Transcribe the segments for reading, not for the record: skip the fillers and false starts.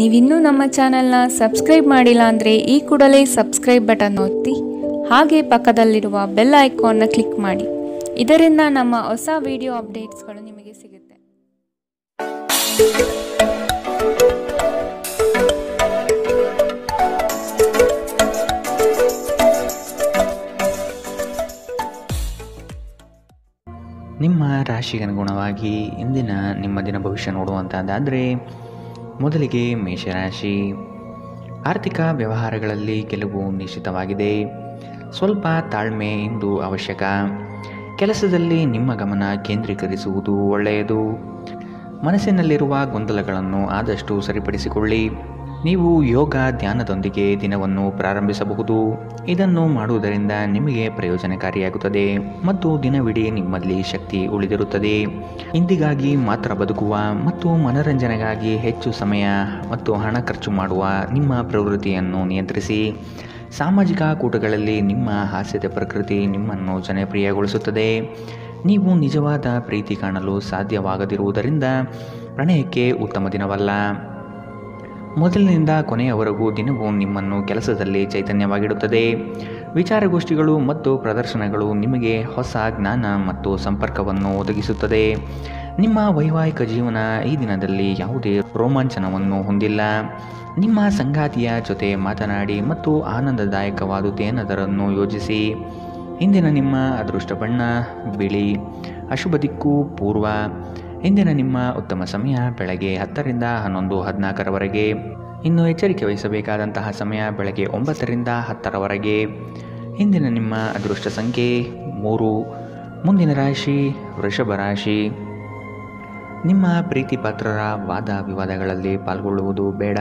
ನೀವಿನ್ನೂ ನಮ್ಮ ಚಾನೆಲ್ನ ಸಬ್ಸ್ಕ್ರೈಬ್ ಮಾಡಿಲ್ಲ ಅಂದರೆ ಈ ಕೂಡಲೇ ಸಬ್ಸ್ಕ್ರೈಬ್ ಬಟನ್ ಒತ್ತಿ ಹಾಗೆ ಪಕ್ಕದಲ್ಲಿರುವ ಬೆಲ್ ಐಕಾನ್ನ ಕ್ಲಿಕ್ ಮಾಡಿ. ಇದರಿಂದ ನಮ್ಮ ಹೊಸ ವಿಡಿಯೋ ಅಪ್ಡೇಟ್ಸ್ಗಳು ನಿಮಗೆ ಸಿಗುತ್ತೆ. ನಿಮ್ಮ ರಾಶಿಗೆ ಅನುಗುಣವಾಗಿ ಇಂದಿನ ನಿಮ್ಮ ದಿನ ಭವಿಷ್ಯ ನೋಡುವಂಥದ್ದಾದರೆ ಮೊದಲಿಗೆ ಮೇಷರಾಶಿ. ಆರ್ಥಿಕ ವ್ಯವಹಾರಗಳಲ್ಲಿ ಗೆಲುವು ನಿಶ್ಚಿತವಾಗಿದೆ. ಸ್ವಲ್ಪ ತಾಳ್ಮೆ ಇಂದು ಅವಶ್ಯಕ. ಕೆಲಸದಲ್ಲಿ ನಿಮ್ಮ ಗಮನ ಕೇಂದ್ರೀಕರಿಸುವುದು ಒಳ್ಳೆಯದು. ಮನಸ್ಸಿನಲ್ಲಿರುವ ಗೊಂದಲಗಳನ್ನು ಆದಷ್ಟು ಸರಿಪಡಿಸಿಕೊಳ್ಳಿ. ನೀವು ಯೋಗ ಧ್ಯಾನದೊಂದಿಗೆ ದಿನವನ್ನು ಪ್ರಾರಂಭಿಸಬಹುದು. ಇದನ್ನು ಮಾಡುವುದರಿಂದ ನಿಮಗೆ ಪ್ರಯೋಜನಕಾರಿಯಾಗುತ್ತದೆ ಮತ್ತು ದಿನವಿಡೀ ನಿಮ್ಮಲ್ಲಿ ಶಕ್ತಿ ಉಳಿದಿರುತ್ತದೆ. ಇಂದಿಗಾಗಿ ಮಾತ್ರ ಬದುಕುವ ಮತ್ತು ಮನರಂಜನೆಗಾಗಿ ಹೆಚ್ಚು ಸಮಯ ಮತ್ತು ಹಣ ಖರ್ಚು ಮಾಡುವ ನಿಮ್ಮ ಪ್ರವೃತ್ತಿಯನ್ನು ನಿಯಂತ್ರಿಸಿ. ಸಾಮಾಜಿಕ ಕೂಟಗಳಲ್ಲಿ ನಿಮ್ಮ ಹಾಸ್ಯದ ಪ್ರಕೃತಿ ನಿಮ್ಮನ್ನು ಜನಪ್ರಿಯಗೊಳಿಸುತ್ತದೆ. ನೀವು ನಿಜವಾದ ಪ್ರೀತಿ ಕಾಣಲು ಸಾಧ್ಯವಾಗದಿರುವುದರಿಂದ ಪ್ರಣಯಕ್ಕೆ ಉತ್ತಮ ದಿನವಲ್ಲ. ಮೊದಲಿನಿಂದ ಕೊನೆಯವರೆಗೂ ದಿನವೂ ನಿಮ್ಮನ್ನು ಕೆಲಸದಲ್ಲಿ ಚೈತನ್ಯವಾಗಿಡುತ್ತದೆ. ವಿಚಾರಗೋಷ್ಠಿಗಳು ಮತ್ತು ಪ್ರದರ್ಶನಗಳು ನಿಮಗೆ ಹೊಸ ಜ್ಞಾನ ಮತ್ತು ಸಂಪರ್ಕವನ್ನು ಒದಗಿಸುತ್ತದೆ. ನಿಮ್ಮ ವೈವಾಹಿಕ ಜೀವನ ಈ ದಿನದಲ್ಲಿ ಯಾವುದೇ ರೋಮಾಂಚನವನ್ನು ಹೊಂದಿಲ್ಲ. ನಿಮ್ಮ ಸಂಗಾತಿಯ ಜೊತೆ ಮಾತನಾಡಿ ಮತ್ತು ಆನಂದದಾಯಕವಾದುದೇನಾದರನ್ನು ಯೋಜಿಸಿ. ಇಂದಿನ ನಿಮ್ಮ ಅದೃಷ್ಟ ಬಣ್ಣ ಬಿಳಿ. ಅಶುಭ ದಿಕ್ಕು ಪೂರ್ವ. ಇಂದಿನ ನಿಮ್ಮ ಉತ್ತಮ ಸಮಯ ಬೆಳಗ್ಗೆ 10 ರಿಂದ 11, 14ರವರೆಗೆ. ಇನ್ನು ಎಚ್ಚರಿಕೆ ವಹಿಸಬೇಕಾದಂತಹ ಸಮಯ ಬೆಳಗ್ಗೆ 9 ರಿಂದ 10ರವರೆಗೆ. ಇಂದಿನ ನಿಮ್ಮ ಅದೃಷ್ಟ ಸಂಖ್ಯೆ 3. ಮುಂದಿನ ರಾಶಿ ವೃಷಭ ರಾಶಿ. ನಿಮ್ಮ ಪ್ರೀತಿ ಪಾತ್ರರ ವಾದ ವಿವಾದಗಳಲ್ಲಿ ಪಾಲ್ಗೊಳ್ಳುವುದು ಬೇಡ.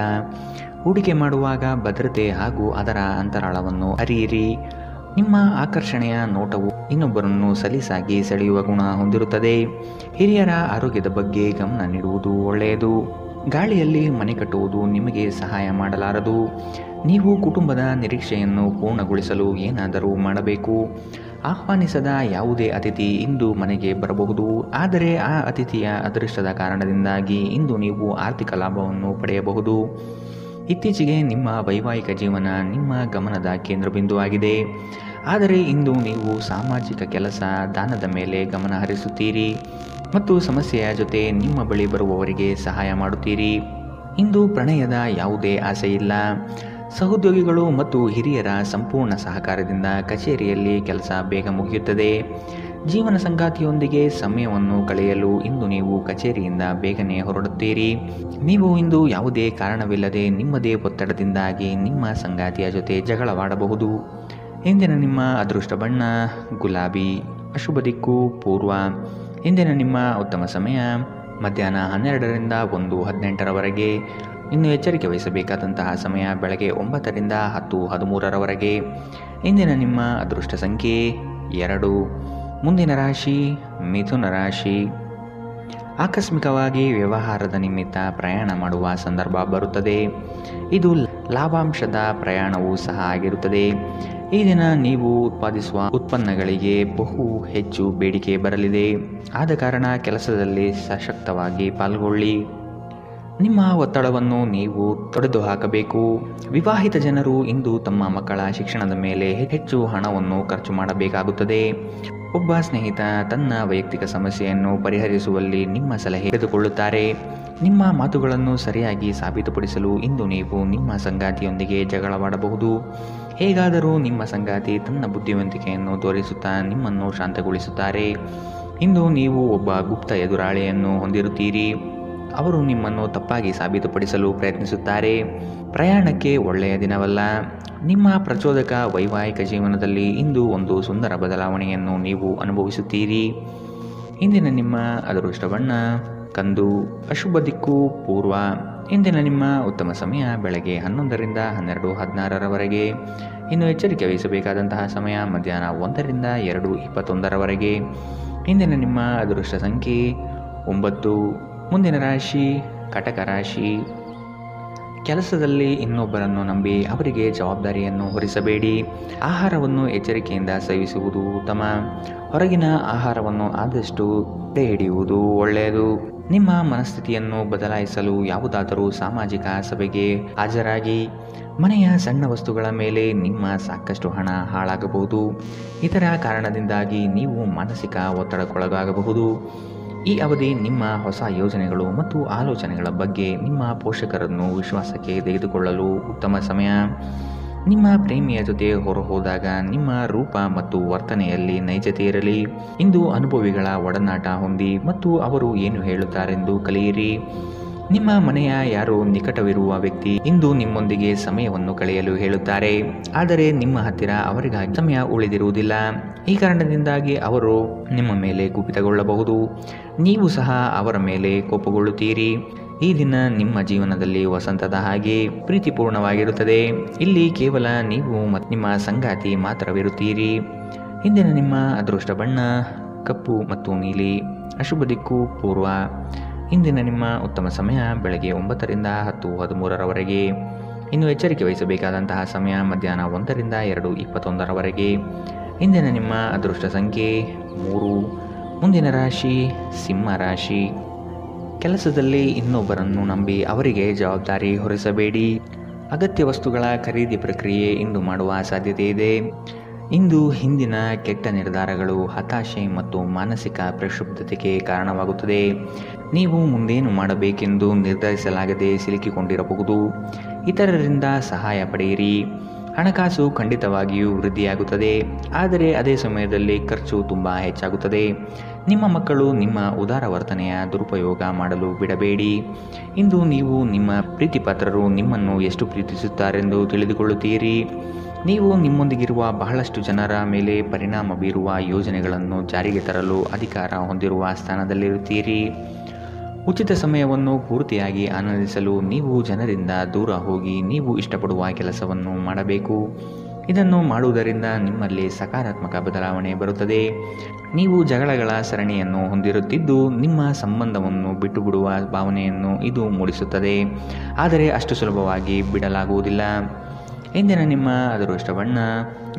ಹೂಡಿಕೆ ಮಾಡುವಾಗ ಭದ್ರತೆ ಹಾಗೂ ಅದರ ಅಂತರಾಳವನ್ನು ಅರಿಯಿರಿ. ನಿಮ್ಮ ಆಕರ್ಷಣೆಯ ನೋಟವು ಇನ್ನೊಬ್ಬರನ್ನು ಸಲೀಸಾಗಿ ಸೆಳೆಯುವ ಗುಣ ಹೊಂದಿರುತ್ತದೆ. ಹಿರಿಯರ ಆರೋಗ್ಯದ ಬಗ್ಗೆ ಗಮನ ನೀಡುವುದು ಒಳ್ಳೆಯದು. ಗಾಳಿಯಲ್ಲಿ ಮನೆ ಕಟ್ಟುವುದು ನಿಮಗೆ ಸಹಾಯ ಮಾಡಲಾರದು. ನೀವು ಕುಟುಂಬದ ನಿರೀಕ್ಷೆಯನ್ನು ಪೂರ್ಣಗೊಳಿಸಲು ಏನಾದರೂ ಮಾಡಬೇಕು. ಆಹ್ವಾನಿಸದ ಯಾವುದೇ ಅತಿಥಿ ಇಂದು ಮನೆಗೆ ಬರಬಹುದು. ಆದರೆ ಆ ಅತಿಥಿಯ ಅದೃಷ್ಟದ ಕಾರಣದಿಂದಾಗಿ ಇಂದು ನೀವು ಆರ್ಥಿಕ ಲಾಭವನ್ನು ಪಡೆಯಬಹುದು. ಇತ್ತೀಚೆಗೆ ನಿಮ್ಮ ವೈವಾಹಿಕ ಜೀವನ ನಿಮ್ಮ ಗಮನದ ಕೇಂದ್ರಬಿಂದುವಾಗಿದೆ. ಆದರೆ ಇಂದು ನೀವು ಸಾಮಾಜಿಕ ಕೆಲಸ ದಾನದ ಮೇಲೆ ಗಮನ ಹರಿಸುತ್ತೀರಿ ಮತ್ತು ಸಮಸ್ಯೆಯ ಜೊತೆ ನಿಮ್ಮ ಬಳಿ ಬರುವವರಿಗೆ ಸಹಾಯ ಮಾಡುತ್ತೀರಿ. ಇಂದು ಪ್ರಣಯದ ಯಾವುದೇ ಆಸೆ ಇಲ್ಲ. ಸಹೋದ್ಯೋಗಿಗಳು ಮತ್ತು ಹಿರಿಯರ ಸಂಪೂರ್ಣ ಸಹಕಾರದಿಂದ ಕಚೇರಿಯಲ್ಲಿ ಕೆಲಸ ಬೇಗ ಮುಗಿಯುತ್ತದೆ. ಜೀವನ ಸಂಗಾತಿಯೊಂದಿಗೆ ಸಮಯವನ್ನು ಕಳೆಯಲು ಇಂದು ನೀವು ಕಚೇರಿಯಿಂದ ಬೇಗನೆ ಹೊರಡುತ್ತೀರಿ. ನೀವು ಇಂದು ಯಾವುದೇ ಕಾರಣವಿಲ್ಲದೆ ನಿಮ್ಮದೇ ಒತ್ತಡದಿಂದಾಗಿ ನಿಮ್ಮ ಸಂಗಾತಿಯ ಜೊತೆ ಜಗಳವಾಡಬಹುದು. ಇಂದಿನ ನಿಮ್ಮ ಅದೃಷ್ಟ ಬಣ್ಣ ಗುಲಾಬಿ. ಅಶುಭ ದಿಕ್ಕು ಪೂರ್ವ. ಇಂದಿನ ನಿಮ್ಮ ಉತ್ತಮ ಸಮಯ ಮಧ್ಯಾಹ್ನ 12 ರಿಂದ 1, 18ರವರೆಗೆ. ಇನ್ನು ಎಚ್ಚರಿಕೆ ವಹಿಸಬೇಕಾದಂತಹ ಸಮಯ ಬೆಳಗ್ಗೆ 9 ರಿಂದ 10, 13ರವರೆಗೆ. ಇಂದಿನ ನಿಮ್ಮ ಅದೃಷ್ಟ ಸಂಖ್ಯೆ 2. ಮುಂದಿನ ರಾಶಿ ಮಿಥುನ ರಾಶಿ. ಆಕಸ್ಮಿಕವಾಗಿ ವ್ಯವಹಾರದ ನಿಮಿತ್ತ ಪ್ರಯಾಣ ಮಾಡುವ ಸಂದರ್ಭ ಬರುತ್ತದೆ. ಇದು ಲಾಭಾಂಶದ ಪ್ರಯಾಣವೂ ಸಹ ಆಗಿರುತ್ತದೆ. ಈ ದಿನ ನೀವು ಉತ್ಪಾದಿಸುವ ಉತ್ಪನ್ನಗಳಿಗೆ ಬಹು ಹೆಚ್ಚು ಬೇಡಿಕೆ ಬರಲಿದೆ. ಆದ ಕಾರಣ ಕೆಲಸದಲ್ಲಿ ಸಶಕ್ತವಾಗಿ ಪಾಲ್ಗೊಳ್ಳಿ. ನಿಮ್ಮ ಒತ್ತಡವನ್ನು ನೀವು ತೊಡೆದುಹಾಕಬೇಕು. ವಿವಾಹಿತ ಜನರು ಇಂದು ತಮ್ಮ ಮಕ್ಕಳ ಶಿಕ್ಷಣದ ಮೇಲೆ ಹೆಚ್ಚು ಹಣವನ್ನು ಖರ್ಚು ಮಾಡಬೇಕಾಗುತ್ತದೆ. ಒಬ್ಬ ಸ್ನೇಹಿತ ತನ್ನ ವೈಯಕ್ತಿಕ ಸಮಸ್ಯೆಯನ್ನು ಪರಿಹರಿಸುವಲ್ಲಿ ನಿಮ್ಮ ಸಲಹೆ ತೆಗೆದುಕೊಳ್ಳುತ್ತಾರೆ. ನಿಮ್ಮ ಮಾತುಗಳನ್ನು ಸರಿಯಾಗಿ ಸಾಬೀತುಪಡಿಸಲು ಇಂದು ನೀವು ನಿಮ್ಮ ಸಂಗಾತಿಯೊಂದಿಗೆ ಜಗಳವಾಡಬಹುದು. ಹೇಗಾದರೂ ನಿಮ್ಮ ಸಂಗಾತಿ ತನ್ನ ಬುದ್ಧಿವಂತಿಕೆಯನ್ನು ತೋರಿಸುತ್ತಾ ನಿಮ್ಮನ್ನು ಶಾಂತಗೊಳಿಸುತ್ತಾರೆ. ಇಂದು ನೀವು ಒಬ್ಬ ಗುಪ್ತ ಎದುರಾಳಿಯನ್ನು ಹೊಂದಿರುತ್ತೀರಿ. ಅವರು ನಿಮ್ಮನ್ನು ತಪ್ಪಾಗಿ ಸಾಬೀತುಪಡಿಸಲು ಪ್ರಯತ್ನಿಸುತ್ತಾರೆ. ಪ್ರಯಾಣಕ್ಕೆ ಒಳ್ಳೆಯ ದಿನವಲ್ಲ. ನಿಮ್ಮ ಪ್ರಚೋದಕ ವೈವಾಹಿಕ ಜೀವನದಲ್ಲಿ ಇಂದು ಒಂದು ಸುಂದರ ಬದಲಾವಣೆಯನ್ನು ನೀವು ಅನುಭವಿಸುತ್ತೀರಿ. ಇಂದಿನ ನಿಮ್ಮ ಅದೃಷ್ಟ ಬಣ್ಣ ಕಂದು. ಅಶುಭ ದಿಕ್ಕು ಪೂರ್ವ. ಇಂದಿನ ನಿಮ್ಮ ಉತ್ತಮ ಸಮಯ ಬೆಳಗ್ಗೆ 11 ರಿಂದ 12, 16ರವರೆಗೆ. ಇನ್ನು ಎಚ್ಚರಿಕೆ ವಹಿಸಬೇಕಾದಂತಹ ಸಮಯ ಮಧ್ಯಾಹ್ನ 1 ರಿಂದ 2, 21ರವರೆಗೆ. ಇಂದಿನ ನಿಮ್ಮ ಅದೃಷ್ಟ ಸಂಖ್ಯೆ 9. ಮುಂದಿನ ರಾಶಿ ಕಟಕ ರಾಶಿ. ಕೆಲಸದಲ್ಲಿ ಇನ್ನೊಬ್ಬರನ್ನು ನಂಬಿ ಅವರಿಗೆ ಜವಾಬ್ದಾರಿಯನ್ನು ಹೊರಿಸಬೇಡಿ. ಆಹಾರವನ್ನು ಎಚ್ಚರಿಕೆಯಿಂದ ಸೇವಿಸುವುದು ಉತ್ತಮ. ಹೊರಗಿನ ಆಹಾರವನ್ನು ಆದಷ್ಟು ತಡೆ ಹಿಡಿಯುವುದು ಒಳ್ಳೆಯದು. ನಿಮ್ಮ ಮನಸ್ಥಿತಿಯನ್ನು ಬದಲಾಯಿಸಲು ಯಾವುದಾದರೂ ಸಾಮಾಜಿಕ ಸಭೆಗೆ ಹಾಜರಾಗಿ. ಮನೆಯ ಸಣ್ಣ ವಸ್ತುಗಳ ಮೇಲೆ ನಿಮ್ಮ ಸಾಕಷ್ಟು ಹಣ ಹಾಳಾಗಬಹುದು. ಇದರ ಕಾರಣದಿಂದಾಗಿ ನೀವು ಮಾನಸಿಕ ಒತ್ತಡಕ್ಕೊಳಗಾಗಬಹುದು. ಈ ಅವಧಿ ನಿಮ್ಮ ಹೊಸ ಯೋಜನೆಗಳು ಮತ್ತು ಆಲೋಚನೆಗಳ ಬಗ್ಗೆ ನಿಮ್ಮ ಪೋಷಕರನ್ನು ವಿಶ್ವಾಸಕ್ಕೆ ತೆಗೆದುಕೊಳ್ಳಲು ಉತ್ತಮ ಸಮಯ. ನಿಮ್ಮ ಪ್ರೇಮಿಯ ಜೊತೆ ಹೊರಹೋದಾಗ ನಿಮ್ಮ ರೂಪ ಮತ್ತು ವರ್ತನೆಯಲ್ಲಿ ನೈಜತೆ ಇರಲಿ. ಇಂದು ಅನುಭವಿಗಳ ಒಡನಾಟ ಹೊಂದಿ ಮತ್ತು ಅವರು ಏನು ಹೇಳುತ್ತಾರೆಂದು ಕಲಿಯಿರಿ. ನಿಮ್ಮ ಮನೆಯ ಯಾರೋ ನಿಕಟವಿರುವ ವ್ಯಕ್ತಿ ಇಂದು ನಿಮ್ಮೊಂದಿಗೆ ಸಮಯವನ್ನು ಕಳೆಯಲು ಹೇಳುತ್ತಾರೆ, ಆದರೆ ನಿಮ್ಮ ಹತ್ತಿರ ಅವರಿಗಾಗಿ ಸಮಯ ಉಳಿದಿರುವುದಿಲ್ಲ. ಈ ಕಾರಣದಿಂದಾಗಿ ಅವರು ನಿಮ್ಮ ಮೇಲೆ ಕುಪಿತಗೊಳ್ಳಬಹುದು. ನೀವು ಸಹ ಅವರ ಮೇಲೆ ಕೋಪಗೊಳ್ಳುತ್ತೀರಿ. ಈ ದಿನ ನಿಮ್ಮ ಜೀವನದಲ್ಲಿ ವಸಂತದ ಹಾಗೆ ಪ್ರೀತಿಪೂರ್ಣವಾಗಿರುತ್ತದೆ. ಇಲ್ಲಿ ಕೇವಲ ನೀವು ಮತ್ತು ನಿಮ್ಮ ಸಂಗಾತಿ ಮಾತ್ರವಿರುತ್ತೀರಿ. ಇಂದಿನ ನಿಮ್ಮ ಅದೃಷ್ಟ ಬಣ್ಣ ಕಪ್ಪು ಮತ್ತು ನೀಲಿ. ಅಶುಭ ದಿಕ್ಕು ಪೂರ್ವ. ಇಂದಿನ ನಿಮ್ಮ ಉತ್ತಮ ಸಮಯ ಬೆಳಗ್ಗೆ 9 ರಿಂದ 10:13ರವರೆಗೆ. ಇನ್ನು ಎಚ್ಚರಿಕೆ ವಹಿಸಬೇಕಾದಂತಹ ಸಮಯ ಮಧ್ಯಾಹ್ನ 1 ರಿಂದ 2:21ರವರೆಗೆ. ಇಂದಿನ ನಿಮ್ಮ ಅದೃಷ್ಟ ಸಂಖ್ಯೆ 3. ಮುಂದಿನ ರಾಶಿ ಸಿಂಹ ರಾಶಿ. ಕೆಲಸದಲ್ಲಿ ಇನ್ನೊಬ್ಬರನ್ನು ನಂಬಿ ಅವರಿಗೆ ಜವಾಬ್ದಾರಿ ಹೊರಿಸಬೇಡಿ. ಅಗತ್ಯ ವಸ್ತುಗಳ ಖರೀದಿ ಪ್ರಕ್ರಿಯೆ ಇಂದು ಮಾಡುವ ಸಾಧ್ಯತೆ ಇದೆ. ಇಂದು ಹಿಂದಿನ ಕೆಟ್ಟ ನಿರ್ಧಾರಗಳು ಹತಾಶೆ ಮತ್ತು ಮಾನಸಿಕ ಪ್ರಕ್ಷುಬ್ಧತೆಗೆ ಕಾರಣವಾಗುತ್ತದೆ. ನೀವು ಮುಂದೇನು ಮಾಡಬೇಕೆಂದು ನಿರ್ಧರಿಸಲಾಗದೆ ಸಿಲುಕಿಕೊಂಡಿರಬಹುದು. ಇತರರಿಂದ ಸಹಾಯ ಪಡೆಯಿರಿ. ಹಣಕಾಸು ಖಂಡಿತವಾಗಿಯೂ ವೃದ್ಧಿಯಾಗುತ್ತದೆ, ಆದರೆ ಅದೇ ಸಮಯದಲ್ಲಿ ಖರ್ಚು ತುಂಬ ಹೆಚ್ಚಾಗುತ್ತದೆ. ನಿಮ್ಮ ಮಕ್ಕಳು ನಿಮ್ಮ ಉದಾರ ವರ್ತನೆಯ ದುರುಪಯೋಗ ಮಾಡಲು ಬಿಡಬೇಡಿ. ಇಂದು ನೀವು ನಿಮ್ಮ ಪ್ರೀತಿಪಾತ್ರರು ನಿಮ್ಮನ್ನು ಎಷ್ಟು ಪ್ರೀತಿಸುತ್ತಾರೆಂದು ತಿಳಿದುಕೊಳ್ಳುತ್ತೀರಿ. ನೀವು ನಿಮ್ಮೊಂದಿಗಿರುವ ಬಹಳಷ್ಟು ಜನರ ಮೇಲೆ ಪರಿಣಾಮ ಬೀರುವ ಯೋಜನೆಗಳನ್ನು ಜಾರಿಗೆ ತರಲು ಅಧಿಕಾರ ಹೊಂದಿರುವ ಸ್ಥಾನದಲ್ಲಿರುತ್ತೀರಿ. ಉಚಿತ ಸಮಯವನ್ನು ಪೂರ್ತಿಯಾಗಿ ಆನಂದಿಸಲು ನೀವು ಜನರಿಂದ ದೂರ ಹೋಗಿ ನೀವು ಇಷ್ಟಪಡುವ ಕೆಲಸವನ್ನು ಮಾಡಬೇಕು. ಇದನ್ನು ಮಾಡುವುದರಿಂದ ನಿಮ್ಮಲ್ಲಿ ಸಕಾರಾತ್ಮಕ ಬದಲಾವಣೆ ಬರುತ್ತದೆ. ನೀವು ಜಗಳಗಳ ಸರಣಿಯನ್ನು ಹೊಂದಿರುತ್ತಿದ್ದು ನಿಮ್ಮ ಸಂಬಂಧವನ್ನು ಬಿಟ್ಟುಬಿಡುವ ಭಾವನೆಯನ್ನು ಇದು ಮೂಡಿಸುತ್ತದೆ, ಆದರೆ ಅಷ್ಟು ಸುಲಭವಾಗಿ ಬಿಡಲಾಗುವುದಿಲ್ಲ. ಇಂದಿನ ನಿಮ್ಮ ಅದೃಷ್ಟ ಬಣ್ಣ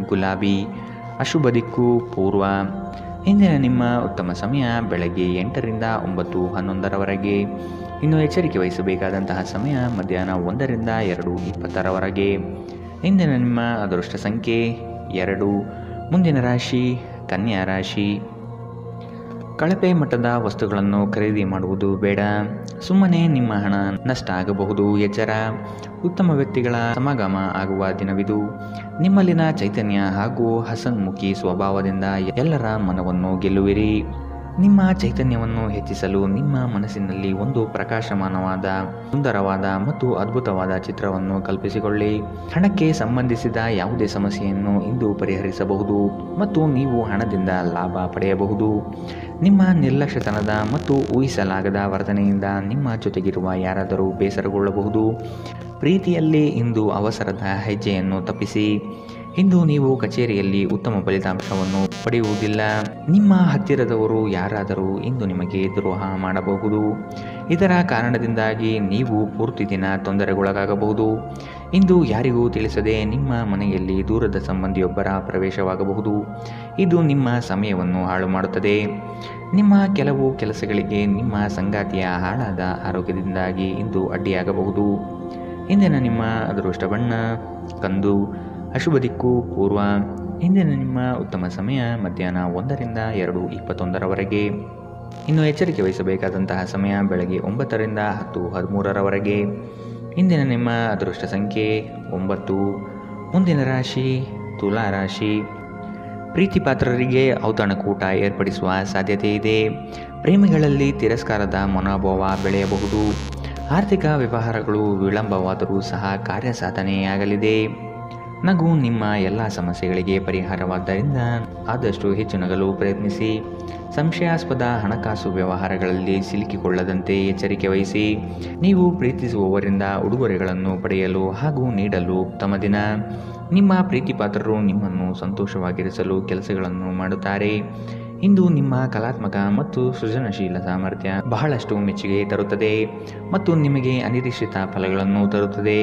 ಗುಲಾಬಿ. ಅಶುಭ ದಿಕ್ಕು ಪೂರ್ವ. ಇಂದಿನ ನಿಮ್ಮ ಉತ್ತಮ ಸಮಯ ಬೆಳಗ್ಗೆ 8 ರಿಂದ 9:11ರವರೆಗೆ. ಇನ್ನು ಎಚ್ಚರಿಕೆ ವಹಿಸಬೇಕಾದಂತಹ ಸಮಯ ಮಧ್ಯಾಹ್ನ 1 ರಿಂದ 2:20ರವರೆಗೆ. ಇಂದಿನ ನಿಮ್ಮ ಅದೃಷ್ಟ ಸಂಖ್ಯೆ 2. ಮುಂದಿನ ರಾಶಿ ಕನ್ಯಾ ರಾಶಿ. ಕಳಪೆ ಮಟ್ಟದ ವಸ್ತುಗಳನ್ನು ಖರೀದಿ ಮಾಡುವುದು ಬೇಡ. ಸುಮ್ಮನೆ ನಿಮ್ಮ ಹಣ ನಷ್ಟ ಆಗಬಹುದು. ಎಚ್ಚರ. ಉತ್ತಮ ವ್ಯಕ್ತಿಗಳ ಸಮಾಗಮ ಆಗುವ ದಿನವಿದು. ನಿಮ್ಮಲ್ಲಿನ ಚೈತನ್ಯ ಹಾಗೂ ಹಸನ್ಮುಖಿ ಸ್ವಭಾವದಿಂದ ಎಲ್ಲರ ಮನವನ್ನು ಗೆಲ್ಲುವಿರಿ. ನಿಮ್ಮ ಚೈತನ್ಯವನ್ನು ಹೆಚ್ಚಿಸಲು ನಿಮ್ಮ ಮನಸ್ಸಿನಲ್ಲಿ ಒಂದು ಪ್ರಕಾಶಮಾನವಾದ, ಸುಂದರವಾದ ಮತ್ತು ಅದ್ಭುತವಾದ ಚಿತ್ರವನ್ನು ಕಲ್ಪಿಸಿಕೊಳ್ಳಿ. ಹಣಕ್ಕೆ ಸಂಬಂಧಿಸಿದ ಯಾವುದೇ ಸಮಸ್ಯೆಯನ್ನು ಇಂದು ಪರಿಹರಿಸಬಹುದು ಮತ್ತು ನೀವು ಹಣದಿಂದ ಲಾಭ ಪಡೆಯಬಹುದು. ನಿಮ್ಮ ನಿರ್ಲಕ್ಷ್ಯತನದ ಮತ್ತು ಊಹಿಸಲಾಗದ ವರ್ತನೆಯಿಂದ ನಿಮ್ಮ ಜೊತೆಗಿರುವ ಯಾರಾದರೂ ಬೇಸರಗೊಳ್ಳಬಹುದು. ಪ್ರೀತಿಯಲ್ಲಿ ಇಂದು ಅವಸರದ ಹೆಜ್ಜೆಯನ್ನು ತಪ್ಪಿಸಿ. ಇಂದು ನೀವು ಕಚೇರಿಯಲ್ಲಿ ಉತ್ತಮ ಫಲಿತಾಂಶವನ್ನು ಪಡೆಯುವುದಿಲ್ಲ. ನಿಮ್ಮ ಹತ್ತಿರದವರು ಯಾರಾದರೂ ಇಂದು ನಿಮಗೆ ದ್ರೋಹ ಮಾಡಬಹುದು. ಇದರ ಕಾರಣದಿಂದಾಗಿ ನೀವು ಪೂರ್ತಿ ದಿನ ತೊಂದರೆಗೊಳಗಾಗಬಹುದು. ಇಂದು ಯಾರಿಗೂ ತಿಳಿಸದೆ ನಿಮ್ಮ ಮನೆಯಲ್ಲಿ ದೂರದ ಸಂಬಂಧಿಯೊಬ್ಬರ ಪ್ರವೇಶವಾಗಬಹುದು. ಇದು ನಿಮ್ಮ ಸಮಯವನ್ನು ಹಾಳು ಮಾಡುತ್ತದೆ. ನಿಮ್ಮ ಕೆಲವು ಕೆಲಸಗಳಿಗೆ ನಿಮ್ಮ ಸಂಗಾತಿಯ ಹಾಳಾದ ಆರೋಗ್ಯದಿಂದಾಗಿ ಇಂದು ಅಡ್ಡಿಯಾಗಬಹುದು. ಇಂದಿನ ನಿಮ್ಮ ಅದೃಷ್ಟ ಬಣ್ಣ ಕಂದು. ಅಶುಭ ದಿಕ್ಕು ಪೂರ್ವ. ಇಂದಿನ ನಿಮ್ಮ ಉತ್ತಮ ಸಮಯ ಮಧ್ಯಾಹ್ನ 1 ರಿಂದ 2:21ರವರೆಗೆ. ಇನ್ನು ಎಚ್ಚರಿಕೆ ವಹಿಸಬೇಕಾದಂತಹ ಸಮಯ ಬೆಳಗ್ಗೆ 9 ರಿಂದ 10:13ರವರೆಗೆ. ಇಂದಿನ ನಿಮ್ಮ ಅದೃಷ್ಟ ಸಂಖ್ಯೆ 9. ಮುಂದಿನ ರಾಶಿ ತುಲಾ ರಾಶಿ. ಪ್ರೀತಿಪಾತ್ರರಿಗೆ ಔತಣಕೂಟ ಏರ್ಪಡಿಸುವ ಸಾಧ್ಯತೆ ಇದೆ. ಪ್ರೇಮಿಗಳಲ್ಲಿ ತಿರಸ್ಕಾರದ ಮನೋಭಾವ ಬೆಳೆಯಬಹುದು. ಆರ್ಥಿಕ ವ್ಯವಹಾರಗಳು ವಿಳಂಬವಾದರೂ ಸಹ ಕಾರ್ಯಸಾಧನೆಯಾಗಲಿದೆ. ನಗು ನಿಮ್ಮ ಎಲ್ಲ ಸಮಸ್ಯೆಗಳಿಗೆ ಪರಿಹಾರವಾದ್ದರಿಂದ ಆದಷ್ಟು ಹೆಚ್ಚು ನಗಲು ಪ್ರಯತ್ನಿಸಿ. ಸಂಶಯಾಸ್ಪದ ಹಣಕಾಸು ವ್ಯವಹಾರಗಳಲ್ಲಿ ಸಿಲುಕಿಕೊಳ್ಳದಂತೆ ಎಚ್ಚರಿಕೆ ವಹಿಸಿ. ನೀವು ಪ್ರೀತಿಸುವವರಿಂದ ಉಡುಗೊರೆಗಳನ್ನು ಪಡೆಯಲು ಹಾಗೂ ನೀಡಲು ಉತ್ತಮ ದಿನ. ನಿಮ್ಮ ಪ್ರೀತಿಪಾತ್ರರು ನಿಮ್ಮನ್ನು ಸಂತೋಷವಾಗಿರಿಸಲು ಕೆಲಸಗಳನ್ನು ಮಾಡುತ್ತಾರೆ. ಇಂದು ನಿಮ್ಮ ಕಲಾತ್ಮಕ ಮತ್ತು ಸೃಜನಶೀಲ ಸಾಮರ್ಥ್ಯ ಬಹಳಷ್ಟು ಮೆಚ್ಚುಗೆ ತರುತ್ತದೆ ಮತ್ತು ನಿಮಗೆ ಅನಿರೀಕ್ಷಿತ ಫಲಗಳನ್ನು ತರುತ್ತದೆ.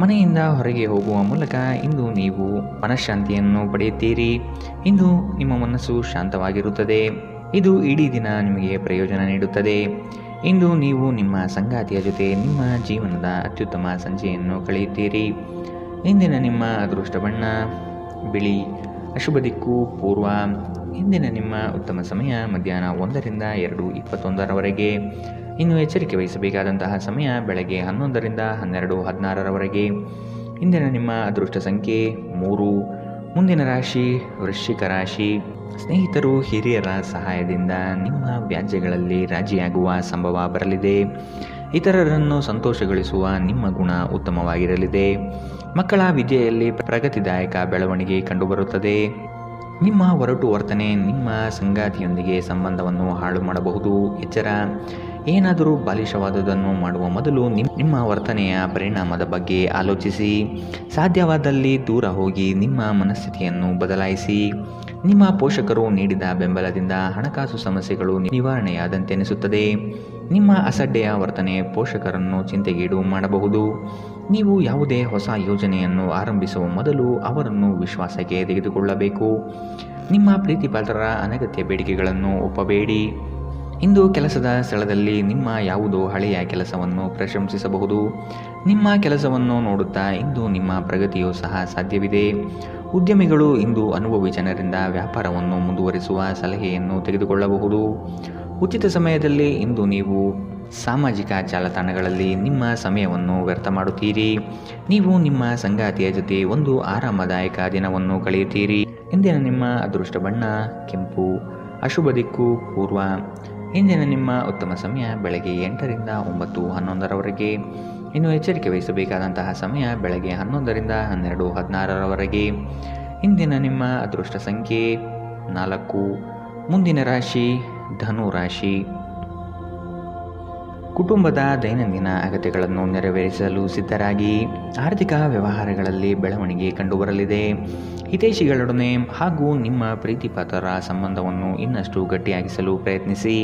ಮನೆಯಿಂದ ಹೊರಗೆ ಹೋಗುವ ಮೂಲಕ ಇಂದು ನೀವು ಮನಃಶಾಂತಿಯನ್ನು ಪಡೆಯುತ್ತೀರಿ. ಇಂದು ನಿಮ್ಮ ಮನಸ್ಸು ಶಾಂತವಾಗಿರುತ್ತದೆ. ಇದು ಇಡೀ ದಿನ ನಿಮಗೆ ಪ್ರಯೋಜನ ನೀಡುತ್ತದೆ. ಇಂದು ನೀವು ನಿಮ್ಮ ಸಂಗಾತಿಯ ಜೊತೆ ನಿಮ್ಮ ಜೀವನದ ಅತ್ಯುತ್ತಮ ಸಂಜೆಯನ್ನು ಕಳೆಯುತ್ತೀರಿ. ಇಂದಿನ ನಿಮ್ಮ ಅದೃಷ್ಟ ಬಣ್ಣ ಬಿಳಿ. ಅಶುಭ ದಿಕ್ಕು ಪೂರ್ವ. ಇಂದಿನ ನಿಮ್ಮ ಉತ್ತಮ ಸಮಯ ಮಧ್ಯಾಹ್ನ 1ರಿಂದ 2:21 ಇನ್ನು ಎಚ್ಚರಿಕೆ ವಹಿಸಬೇಕಾದಂತಹ ಸಮಯ ಬೆಳಗ್ಗೆ 11ರಿಂದ 12:16 ಇಂದಿನ ನಿಮ್ಮ ಅದೃಷ್ಟ ಸಂಖ್ಯೆ 3. ಮುಂದಿನ ರಾಶಿ ವೃಶ್ಚಿಕ ರಾಶಿ. ಸ್ನೇಹಿತರು, ಹಿರಿಯರ ಸಹಾಯದಿಂದ ನಿಮ್ಮ ವ್ಯಾಜ್ಯಗಳಲ್ಲಿ ರಾಜಿಯಾಗುವ ಸಂಭವ ಬರಲಿದೆ. ಇತರರನ್ನು ಸಂತೋಷಗೊಳಿಸುವ ನಿಮ್ಮ ಗುಣ ಉತ್ತಮವಾಗಿರಲಿದೆ. ಮಕ್ಕಳ ವಿದ್ಯೆಯಲ್ಲಿ ಪ್ರಗತಿದಾಯಕ ಬೆಳವಣಿಗೆ ಕಂಡುಬರುತ್ತದೆ. ನಿಮ್ಮ ಒರಟು ವರ್ತನೆ ನಿಮ್ಮ ಸಂಗಾತಿಯೊಂದಿಗೆ ಸಂಬಂಧವನ್ನು ಹಾಳು ಮಾಡಬಹುದು. ಎಚ್ಚರ, ಏನಾದರೂ ಬಾಲಿಶವಾದುದನ್ನು ಮಾಡುವ ಮೊದಲು ನಿಮ್ಮ ವರ್ತನೆಯ ಪರಿಣಾಮದ ಬಗ್ಗೆ ಆಲೋಚಿಸಿ. ಸಾಧ್ಯವಾದಲ್ಲಿ ದೂರ ಹೋಗಿ ನಿಮ್ಮ ಮನಸ್ಥಿತಿಯನ್ನು ಬದಲಾಯಿಸಿ. ನಿಮ್ಮ ಪೋಷಕರು ನೀಡಿದ ಬೆಂಬಲದಿಂದ ಹಣಕಾಸು ಸಮಸ್ಯೆಗಳು ನಿವಾರಣೆಯಾದಂತೆನಿಸುತ್ತದೆ. ನಿಮ್ಮ ಅಸಡ್ಡೆಯ ವರ್ತನೆ ಪೋಷಕರನ್ನು ಚಿಂತೆಗೀಡು ಮಾಡಬಹುದು. ನೀವು ಯಾವುದೇ ಹೊಸ ಯೋಜನೆಯನ್ನು ಆರಂಭಿಸುವ ಮೊದಲು ಅವರನ್ನು ವಿಶ್ವಾಸಕ್ಕೆ ತೆಗೆದುಕೊಳ್ಳಬೇಕು. ನಿಮ್ಮ ಪ್ರೀತಿಪಾತ್ರರ ಅನಗತ್ಯ ಬೇಡಿಕೆಗಳನ್ನು ಒಪ್ಪಬೇಡಿ. ಇಂದು ಕೆಲಸದ ಸ್ಥಳದಲ್ಲಿ ನಿಮ್ಮ ಯಾವುದೋ ಹಳೆಯ ಕೆಲಸವನ್ನು ಪ್ರಶಂಸಿಸಬಹುದು. ನಿಮ್ಮ ಕೆಲಸವನ್ನು ನೋಡುತ್ತಾ ಇಂದು ನಿಮ್ಮ ಪ್ರಗತಿಯೂ ಸಹ ಸಾಧ್ಯವಿದೆ. ಉದ್ಯಮಿಗಳು ಇಂದು ಅನುಭವಿ ಜನರಿಂದ ವ್ಯಾಪಾರವನ್ನು ಮುಂದುವರಿಸುವ ಸಲಹೆಯನ್ನು ತೆಗೆದುಕೊಳ್ಳಬಹುದು. ಉಚಿತ ಸಮಯದಲ್ಲಿ ಇಂದು ನೀವು ಸಾಮಾಜಿಕ ಜಾಲತಾಣಗಳಲ್ಲಿ ನಿಮ್ಮ ಸಮಯವನ್ನು ವ್ಯರ್ಥ ಮಾಡುತ್ತೀರಿ. ನೀವು ನಿಮ್ಮ ಸಂಗಾತಿಯ ಜೊತೆ ಒಂದು ಆರಾಮದಾಯಕ ದಿನವನ್ನು ಕಳೆಯುತ್ತೀರಿ. ಇಂದಿನ ನಿಮ್ಮ ಅದೃಷ್ಟ ಬಣ್ಣ ಕೆಂಪು. ಅಶುಭ ದಿಕ್ಕು ಪೂರ್ವ. ಇಂದಿನ ನಿಮ್ಮ ಉತ್ತಮ ಸಮಯ ಬೆಳಗ್ಗೆ 8ರಿಂದ 9:11 ಇನ್ನು ಎಚ್ಚರಿಕೆ ವಹಿಸಬೇಕಾದಂತಹ ಸಮಯ ಬೆಳಗ್ಗೆ 11ರಿಂದ 12:16 ಇಂದಿನ ನಿಮ್ಮ ಅದೃಷ್ಟ ಸಂಖ್ಯೆ 4. ಮುಂದಿನ ರಾಶಿ ಧನು ರಾಶಿ. ಕುಟುಂಬದ ದೈನಂದಿನ ಅಗತ್ಯಗಳನ್ನು ನೆರವೇರಿಸಲು ಸಿದ್ಧರಾಗಿ. ಆರ್ಥಿಕ ವ್ಯವಹಾರಗಳಲ್ಲಿ ಬೆಳವಣಿಗೆ ಕಂಡುಬರಲಿದೆ. ಹಿತೈಷಿಗಳೊಡನೆ ಹಾಗೂ ನಿಮ್ಮ ಪ್ರೀತಿಪಾತ್ರರ ಸಂಬಂಧವನ್ನು ಇನ್ನಷ್ಟು ಗಟ್ಟಿಯಾಗಿಸಲು ಪ್ರಯತ್ನಿಸಿ.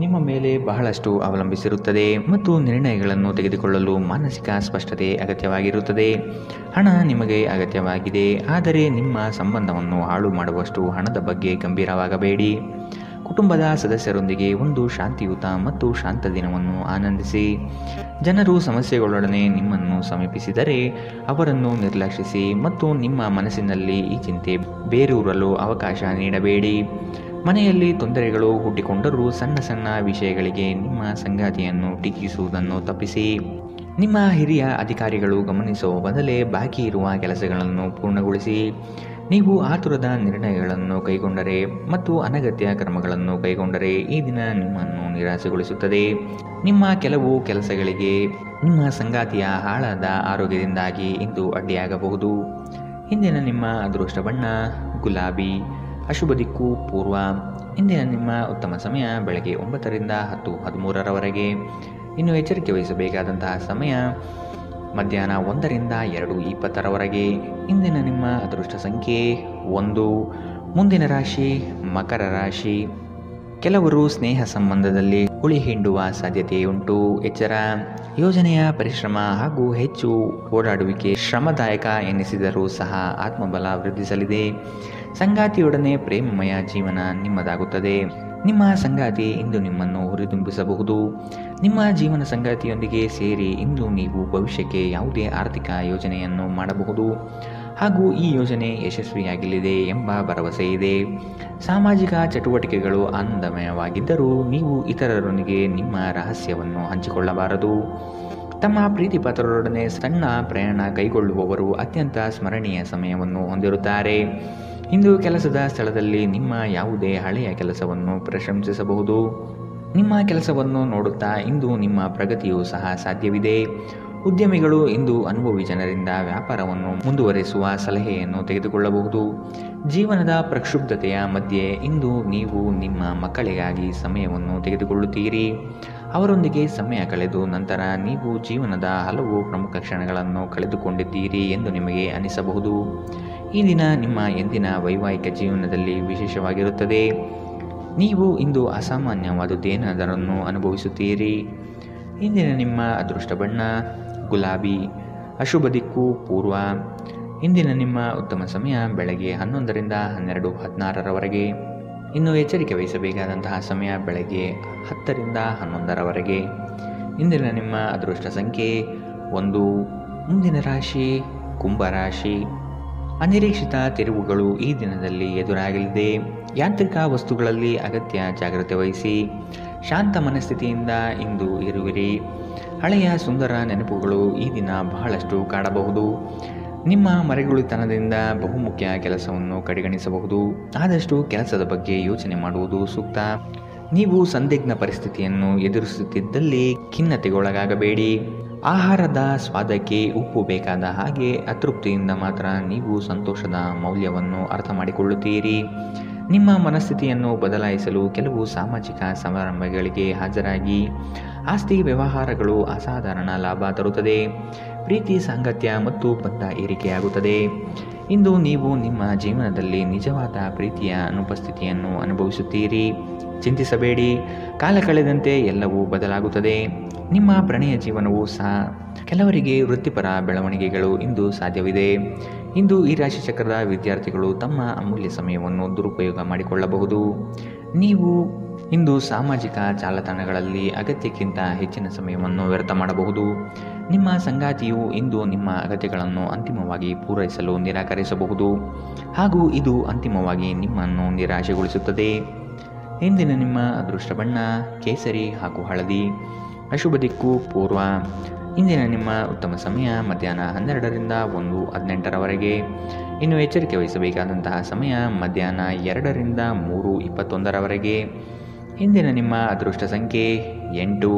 ನಿಮ್ಮ ಮೇಲೆ ಬಹಳಷ್ಟು ಅವಲಂಬಿಸಿರುತ್ತದೆ ಮತ್ತು ನಿರ್ಣಯಗಳನ್ನು ತೆಗೆದುಕೊಳ್ಳಲು ಮಾನಸಿಕ ಸ್ಪಷ್ಟತೆ ಅಗತ್ಯವಾಗಿರುತ್ತದೆ. ಹಣ ನಿಮಗೆ ಅಗತ್ಯವಾಗಿದೆ, ಆದರೆ ನಿಮ್ಮ ಸಂಬಂಧವನ್ನು ಹಾಳು ಮಾಡುವಷ್ಟು ಹಣದ ಬಗ್ಗೆ ಗಂಭೀರವಾಗಬೇಡಿ. ಕುಟುಂಬದ ಸದಸ್ಯರೊಂದಿಗೆ ಒಂದು ಶಾಂತಿಯುತ ಮತ್ತು ಶಾಂತ ದಿನವನ್ನು ಆನಂದಿಸಿ. ಜನರು ಸಮಸ್ಯೆಗಳೊಡನೆ ನಿಮ್ಮನ್ನು ಸಮೀಪಿಸಿದರೆ ಅವರನ್ನು ನಿರ್ಲಕ್ಷಿಸಿ ಮತ್ತು ನಿಮ್ಮ ಮನಸ್ಸಿನಲ್ಲಿ ಈ ಚಿಂತೆ ಬೇರೂರಲು ಅವಕಾಶ ನೀಡಬೇಡಿ. ಮನೆಯಲ್ಲಿ ತೊಂದರೆಗಳು ಹುಟ್ಟಿಕೊಂಡರೂ ಸಣ್ಣ ಸಣ್ಣ ವಿಷಯಗಳಿಗೆ ನಿಮ್ಮ ಸಂಗಾತಿಯನ್ನು ಟೀಕಿಸುವುದನ್ನು ತಪ್ಪಿಸಿ. ನಿಮ್ಮ ಹಿರಿಯ ಅಧಿಕಾರಿಗಳು ಗಮನಿಸುವ ಬದಲೇ ಬಾಕಿ ಇರುವ ಕೆಲಸಗಳನ್ನು ಪೂರ್ಣಗೊಳಿಸಿ. ನೀವು ಆತುರದ ನಿರ್ಣಯಗಳನ್ನು ಕೈಗೊಂಡರೆ ಮತ್ತು ಅನಗತ್ಯ ಕ್ರಮಗಳನ್ನು ಕೈಗೊಂಡರೆ ಈ ದಿನ ನಿಮ್ಮನ್ನು ನಿರಾಸೆಗೊಳಿಸುತ್ತದೆ. ನಿಮ್ಮ ಕೆಲವು ಕೆಲಸಗಳಿಗೆ ನಿಮ್ಮ ಸಂಗಾತಿಯ ಹಾಳಾದ ಆರೋಗ್ಯದಿಂದಾಗಿ ಇಂದು ಅಡ್ಡಿಯಾಗಬಹುದು. ಇಂದಿನ ನಿಮ್ಮ ಅದೃಷ್ಟ ಬಣ್ಣ ಗುಲಾಬಿ. ಅಶುಭ ದಿಕ್ಕು ಪೂರ್ವ. ಇಂದಿನ ನಿಮ್ಮ ಉತ್ತಮ ಸಮಯ ಬೆಳಗ್ಗೆ 9ರಿಂದ 10:13 ಇನ್ನು ಎಚ್ಚರಿಕೆ ವಹಿಸಬೇಕಾದಂತಹ ಸಮಯ ಮಧ್ಯಾಹ್ನ 1ರಿಂದ 2:20 ಇಂದಿನ ನಿಮ್ಮ ಅದೃಷ್ಟ ಸಂಖ್ಯೆ 1. ಮುಂದಿನ ರಾಶಿ ಮಕರ ರಾಶಿ. ಕೆಲವರು ಸ್ನೇಹ ಸಂಬಂಧದಲ್ಲಿ ಹುಳಿ ಹಿಂಡುವ ಸಾಧ್ಯತೆಯುಂಟು. ಎಚ್ಚರ, ಯೋಜನೆಯ ಪರಿಶ್ರಮ ಹಾಗೂ ಹೆಚ್ಚು ಓಡಾಡುವಿಕೆ ಶ್ರಮದಾಯಕ ಎನ್ನಿಸಿದರೂ ಸಹ ಆತ್ಮಬಲ ವೃದ್ಧಿಸಲಿದೆ. ಸಂಗಾತಿಯೊಡನೆ ಪ್ರೇಮಮಯ ಜೀವನ ನಿಮ್ಮದಾಗುತ್ತದೆ. ನಿಮ್ಮ ಸಂಗಾತಿ ಇಂದು ನಿಮ್ಮನ್ನು ಹುರಿದುಂಬಿಸಬಹುದು. ನಿಮ್ಮ ಜೀವನ ಸಂಗಾತಿಯೊಂದಿಗೆ ಸೇರಿ ಇಂದು ನೀವು ಭವಿಷ್ಯಕ್ಕೆ ಯಾವುದೇ ಆರ್ಥಿಕ ಯೋಜನೆಯನ್ನು ಮಾಡಬಹುದು ಹಾಗೂ ಈ ಯೋಜನೆ ಯಶಸ್ವಿಯಾಗಲಿದೆ ಎಂಬ ಭರವಸೆ ಇದೆ. ಸಾಮಾಜಿಕ ಚಟುವಟಿಕೆಗಳು ಆನಂದಮಯವಾಗಿದ್ದರೂ ನೀವು ಇತರರೊಂದಿಗೆ ನಿಮ್ಮ ರಹಸ್ಯವನ್ನು ಹಂಚಿಕೊಳ್ಳಬಾರದು. ತಮ್ಮ ಪ್ರೀತಿಪಾತ್ರರೊಡನೆ ಸಣ್ಣ ಪ್ರಯಾಣ ಕೈಗೊಳ್ಳುವವರು ಅತ್ಯಂತ ಸ್ಮರಣೀಯ ಸಮಯವನ್ನು ಹೊಂದಿರುತ್ತಾರೆ. ಇಂದು ಕೆಲಸದ ಸ್ಥಳದಲ್ಲಿ ನಿಮ್ಮ ಯಾವುದೇ ಹಳೆಯ ಕೆಲಸವನ್ನು ಪ್ರಶಂಸಿಸಬಹುದು. ನಿಮ್ಮ ಕೆಲಸವನ್ನು ನೋಡುತ್ತಾ ಇಂದು ನಿಮ್ಮ ಪ್ರಗತಿಯೂ ಸಹ ಸಾಧ್ಯವಿದೆ. ಉದ್ಯಮಿಗಳು ಇಂದು ಅನುಭವಿ ಜನರಿಂದ ವ್ಯಾಪಾರವನ್ನು ಮುಂದುವರಿಸುವ ಸಲಹೆಯನ್ನು ತೆಗೆದುಕೊಳ್ಳಬಹುದು. ಜೀವನದ ಪ್ರಕ್ಷುಬ್ಧತೆಯ ಮಧ್ಯೆ ಇಂದು ನೀವು ನಿಮ್ಮ ಮಕ್ಕಳಿಗಾಗಿ ಸಮಯವನ್ನು ತೆಗೆದುಕೊಳ್ಳುತ್ತೀರಿ. ಅವರೊಂದಿಗೆ ಸಮಯ ಕಳೆದು ನಂತರ ನೀವು ಜೀವನದ ಹಲವು ಪ್ರಮುಖ ಕ್ಷಣಗಳನ್ನು ಕಳೆದುಕೊಂಡಿದ್ದೀರಿ ಎಂದು ನಿಮಗೆ ಅನಿಸಬಹುದು. ಈ ದಿನ ನಿಮ್ಮ ಎಂದಿನ ವೈವಾಹಿಕ ಜೀವನದಲ್ಲಿ ವಿಶೇಷವಾಗಿರುತ್ತದೆ. ನೀವು ಇಂದು ಅಸಾಮಾನ್ಯವಾದುದೇನಾದರನ್ನು ಅನುಭವಿಸುತ್ತೀರಿ. ಇಂದಿನ ನಿಮ್ಮ ಅದೃಷ್ಟ ಬಣ್ಣ ಗುಲಾಬಿ. ಅಶುಭ ದಿಕ್ಕು ಪೂರ್ವ. ಇಂದಿನ ನಿಮ್ಮ ಉತ್ತಮ ಸಮಯ ಬೆಳಗ್ಗೆ 11ರಿಂದ 12:16 ಇನ್ನು ಎಚ್ಚರಿಕೆ ವಹಿಸಬೇಕಾದಂತಹ ಸಮಯ ಬೆಳಗ್ಗೆ 10ರಿಂದ 11ರವರೆಗೆ. ಇಂದಿನ ನಿಮ್ಮ ಅದೃಷ್ಟ ಸಂಖ್ಯೆ 1. ಮುಂದಿನ ರಾಶಿ ಕುಂಭರಾಶಿ. ಅನಿರೀಕ್ಷಿತ ತಿರುವುಗಳು ಈ ದಿನದಲ್ಲಿ ಎದುರಾಗಲಿದೆ. ಯಾಂತ್ರಿಕ ವಸ್ತುಗಳಲ್ಲಿ ಅಗತ್ಯ ಜಾಗ್ರತೆ ವಹಿಸಿ. ಶಾಂತ ಮನಸ್ಥಿತಿಯಿಂದ ಇಂದು ಇರುವಿರಿ. ಹಳೆಯ ಸುಂದರ ನೆನಪುಗಳು ಈ ದಿನ ಬಹಳಷ್ಟು ಕಾಡಬಹುದು. ನಿಮ್ಮ ಮರೆಗುಳಿತನದಿಂದ ಬಹುಮುಖ್ಯ ಕೆಲಸವನ್ನು ಕಡೆಗಣಿಸಬಹುದು. ಆದಷ್ಟು ಕೆಲಸದ ಬಗ್ಗೆ ಯೋಚನೆ ಮಾಡುವುದು ಸೂಕ್ತ. ನೀವು ಸಂದಿಗ್ಧ ಪರಿಸ್ಥಿತಿಯನ್ನು ಎದುರಿಸುತ್ತಿದ್ದಲ್ಲಿ ಖಿನ್ನತೆಗೊಳಗಾಗಬೇಡಿ. ಆಹಾರದ ಸ್ವಾದಕ್ಕೆ ಉಪ್ಪು ಬೇಕಾದ ಹಾಗೆ ಅತೃಪ್ತಿಯಿಂದ ಮಾತ್ರ ನೀವು ಸಂತೋಷದ ಮೌಲ್ಯವನ್ನು ಅರ್ಥ ಮಾಡಿಕೊಳ್ಳುತ್ತೀರಿ. ನಿಮ್ಮ ಮನಸ್ಥಿತಿಯನ್ನು ಬದಲಾಯಿಸಲು ಕೆಲವು ಸಾಮಾಜಿಕ ಸಮಾರಂಭಗಳಿಗೆ ಹಾಜರಾಗಿ. ಆಸ್ತಿ ವ್ಯವಹಾರಗಳು ಅಸಾಧಾರಣ ಲಾಭ ತರುತ್ತದೆ. ಪ್ರೀತಿ ಸಾಂಗತ್ಯ ಮತ್ತು ಬಂಧ ಏರಿಕೆಯಾಗುತ್ತದೆ. ಇಂದು ನೀವು ನಿಮ್ಮ ಜೀವನದಲ್ಲಿ ನಿಜವಾದ ಪ್ರೀತಿಯ ಅನುಪಸ್ಥಿತಿಯನ್ನು ಅನುಭವಿಸುತ್ತೀರಿ. ಚಿಂತಿಸಬೇಡಿ, ಕಾಲ ಕಳೆದಂತೆ ಎಲ್ಲವೂ ಬದಲಾಗುತ್ತದೆ. ನಿಮ್ಮ ಪ್ರಣಯ ಜೀವನವೂ ಸಹ. ಕೆಲವರಿಗೆ ವೃತ್ತಿಪರ ಬೆಳವಣಿಗೆಗಳು ಇಂದು ಸಾಧ್ಯವಿದೆ. ಇಂದು ಈ ರಾಶಿ ಚಕ್ರದ ವಿದ್ಯಾರ್ಥಿಗಳು ತಮ್ಮ ಅಮೂಲ್ಯ ಸಮಯವನ್ನು ದುರುಪಯೋಗ ಮಾಡಿಕೊಳ್ಳಬಹುದು. ನೀವು ಇಂದು ಸಾಮಾಜಿಕ ಜಾಲತಾಣಗಳಲ್ಲಿ ಅಗತ್ಯಕ್ಕಿಂತ ಹೆಚ್ಚಿನ ಸಮಯವನ್ನು ವ್ಯರ್ಥ ಮಾಡಬಹುದು. ನಿಮ್ಮ ಸಂಗಾತಿಯು ಇಂದು ನಿಮ್ಮ ಅಗತ್ಯಗಳನ್ನು ಅಂತಿಮವಾಗಿ ಪೂರೈಸಲು ನಿರಾಕರಿಸಬಹುದು ಹಾಗೂ ಇದು ಅಂತಿಮವಾಗಿ ನಿಮ್ಮನ್ನು ನಿರಾಶೆಗೊಳಿಸುತ್ತದೆ. ಇಂದಿನ ನಿಮ್ಮ ಅದೃಷ್ಟ ಬಣ್ಣ ಕೇಸರಿ ಹಾಗೂ ಹಳದಿ. ಅಶುಭ ದಿಕ್ಕು ಪೂರ್ವ. ಇಂದಿನ ನಿಮ್ಮ ಉತ್ತಮ ಸಮಯ ಮಧ್ಯಾಹ್ನ 12ರಿಂದ 1:18ರವರೆಗೆ. ಇನ್ನು ಎಚ್ಚರಿಕೆ ವಹಿಸಬೇಕಾದಂತಹ ಸಮಯ ಮಧ್ಯಾಹ್ನ 2ರಿಂದ 3:21ರವರೆಗೆ. ಇಂದಿನ ನಿಮ್ಮ ಅದೃಷ್ಟ ಸಂಖ್ಯೆ 8.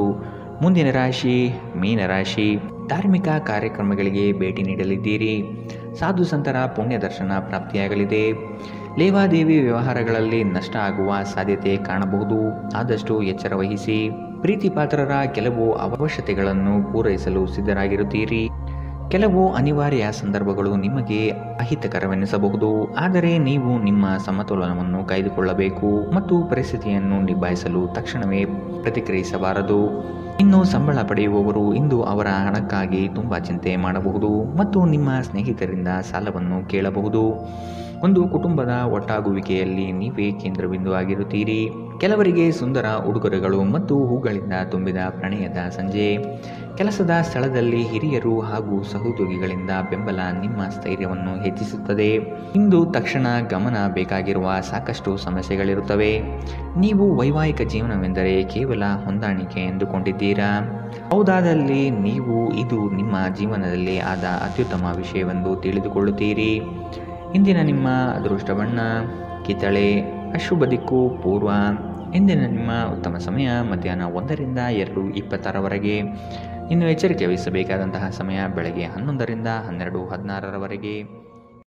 ಮುಂದಿನ ರಾಶಿ ಮೀನರಾಶಿ. ಧಾರ್ಮಿಕ ಕಾರ್ಯಕ್ರಮಗಳಿಗೆ ಭೇಟಿ ನೀಡಲಿದ್ದೀರಿ. ಸಾಧು ಸಂತರ ಪುಣ್ಯ ದರ್ಶನ ಪ್ರಾಪ್ತಿಯಾಗಲಿದೆ. ಲೇವಾದೇವಿ ವ್ಯವಹಾರಗಳಲ್ಲಿ ನಷ್ಟ ಆಗುವ ಸಾಧ್ಯತೆ ಕಾಣಬಹುದು. ಆದಷ್ಟು ಎಚ್ಚರ ವಹಿಸಿ. ಪ್ರೀತಿ ಪಾತ್ರರ ಕೆಲವು ಅವಶ್ಯಕತೆಗಳನ್ನು ಪೂರೈಸಲು ಸಿದ್ಧರಾಗಿರುತ್ತೀರಿ. ಕೆಲವು ಅನಿವಾರ್ಯ ಸಂದರ್ಭಗಳು ನಿಮಗೆ ಅಹಿತಕರವೆನಿಸಬಹುದು. ಆದರೆ ನೀವು ನಿಮ್ಮ ಸಮತೋಲನವನ್ನು ಕಾಯ್ದುಕೊಳ್ಳಬೇಕು ಮತ್ತು ಪರಿಸ್ಥಿತಿಯನ್ನು ನಿಭಾಯಿಸಲು ತಕ್ಷಣವೇ ಪ್ರತಿಕ್ರಿಯಿಸಬಾರದು. ಇನ್ನು ಸಂಬಳ ಪಡೆಯುವವರು ಇಂದು ಅವರ ಹಣಕ್ಕಾಗಿ ತುಂಬ ಚಿಂತೆ ಮಾಡಬಹುದು ಮತ್ತು ನಿಮ್ಮ ಸ್ನೇಹಿತರಿಂದ ಸಾಲವನ್ನು ಕೇಳಬಹುದು. ಒಂದು ಕುಟುಂಬದ ಒಟ್ಟಾಗುವಿಕೆಯಲ್ಲಿ ನೀವೇ ಕೇಂದ್ರಬಿಂದು ಆಗಿರುತ್ತೀರಿ. ಕೆಲವರಿಗೆ ಸುಂದರ ಉಡುಗೊರೆಗಳು ಮತ್ತು ಹೂಗಳಿಂದ ತುಂಬಿದ ಪ್ರಣಯದ ಸಂಜೆ. ಕೆಲಸದ ಸ್ಥಳದಲ್ಲಿ ಹಿರಿಯರು ಹಾಗೂ ಸಹೋದ್ಯೋಗಿಗಳಿಂದ ಬೆಂಬಲ ನಿಮ್ಮ ಸ್ಥೈರ್ಯವನ್ನು ಹೆಚ್ಚಿಸುತ್ತದೆ. ಇಂದು ತಕ್ಷಣ ಗಮನ ಬೇಕಾಗಿರುವ ಸಾಕಷ್ಟು ಸಮಸ್ಯೆಗಳಿರುತ್ತವೆ. ನೀವು ವೈವಾಹಿಕ ಜೀವನವೆಂದರೆ ಕೇವಲ ಹೊಂದಾಣಿಕೆ ಎಂದುಕೊಂಡಿದ್ದೀರಾ. ಹೌದಾದಲ್ಲಿ ನೀವು ಇದು ನಿಮ್ಮ ಜೀವನದಲ್ಲಿ ಆದ ಅತ್ಯುತ್ತಮ ವಿಷಯವೆಂದು ತಿಳಿದುಕೊಳ್ಳುತ್ತೀರಿ. ಇಂದಿನ ನಿಮ್ಮ ಅದೃಷ್ಟ ಬಣ್ಣ ಕಿತ್ತಳೆ. ಅಶುಭ ದಿಕ್ಕು ಪೂರ್ವ. ಇಂದಿನ ನಿಮ್ಮ ಉತ್ತಮ ಸಮಯ ಮಧ್ಯಾಹ್ನ 1ರಿಂದ 2:26ರವರೆಗೆ. ಇನ್ನು ಎಚ್ಚರಿಕೆ ವಹಿಸಬೇಕಾದಂತಹ ಸಮಯ ಬೆಳಗ್ಗೆ 11ರಿಂದ 12:16ರವರೆಗೆ.